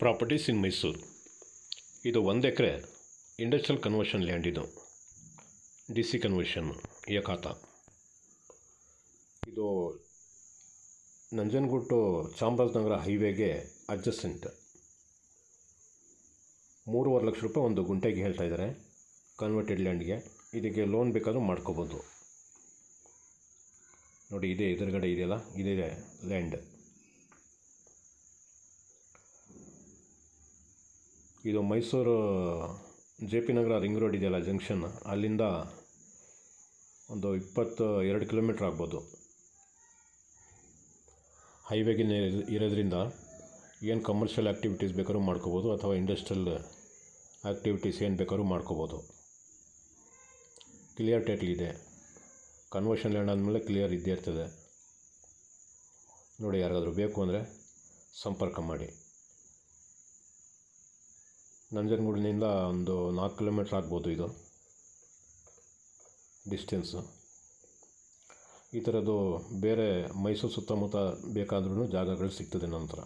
Properties ಇನ್ ಮೈಸೂರು. ಇದು 1 ಎಕರೆ industrial conversion land. ಇದು DC conversion ಏಕಾತ. ಇದು ನಂಜನಗೂಡು ಟು ಚಾಮರಾಜನಗರ ಹೈವೇಗೆ ಅಡ್ಜಸೆಂಟ್. 3.5 ಲಕ್ಷ ರೂಪಾಯಿ ಒಂದು ಗುಂಟೆಗೆ ಹೇಳ್ತಾ ಇದ್ದಾರೆ ಕನ್ವರ್ಟೆಡ್ ಲ್ಯಾಂಡ್ಗೆ. ಇದಕ್ಕೆ ಲೋನ್ ಬೇಕಾದರೂ ಮಾಡ್ಕೋಬೋದು. ನೋಡಿ, ಇದೇ ಎದುರುಗಡೆ ಇದೆಯಲ್ಲ, ಇದೇ ಲ್ಯಾಂಡ್. ಇದು ಮೈಸೂರು JP ನಗರ ರಿಂಗ್ ರೋಡ್ ಇದೆಯಲ್ಲ, ಜಂಕ್ಷನ್, ಅಲ್ಲಿಂದ ಒಂದು 22 ಕಿಲೋಮೀಟ್ರ್ ಆಗ್ಬೋದು. ಹೈವೇಗೆ ಇರೋದ್ರಿಂದ ಏನು ಕಮರ್ಷಿಯಲ್ ಆ್ಯಕ್ಟಿವಿಟೀಸ್ ಬೇಕಾದ್ರೂ ಮಾಡ್ಕೋಬೋದು, ಅಥವಾ ಇಂಡಸ್ಟ್ರಿಯಲ್ ಆ್ಯಕ್ಟಿವಿಟೀಸ್ ಏನು ಬೇಕಾದ್ರೂ ಮಾಡ್ಕೋಬೋದು. ಕ್ಲಿಯರ್ ಟೈಟ್ಲ್ ಇದೆ. ಕನ್ವರ್ಷನ್ ಲ್ಯಾಂಡ್ ಆದಮೇಲೆ ಕ್ಲಿಯರ್ ಇದ್ದೇ ಇರ್ತದೆ. ನೋಡಿ, ಯಾರಿಗಾದ್ರೂ ಬೇಕು ಅಂದರೆ ಸಂಪರ್ಕ ಮಾಡಿ. ನಂಜನಗೂಡಿನಿಂದ ಒಂದು 4 ಕಿಲೋಮೀಟ್ರ್ ಆಗ್ಬೋದು ಇದು ಡಿಸ್ಟೆನ್ಸು. ಈ ಥರದ್ದು ಬೇರೆ ಮೈಸೂರು ಸುತ್ತಮುತ್ತ ಬೇಕಾದ್ರೂ ಜಾಗಗಳು ಸಿಗ್ತದೆ ನಂತರ.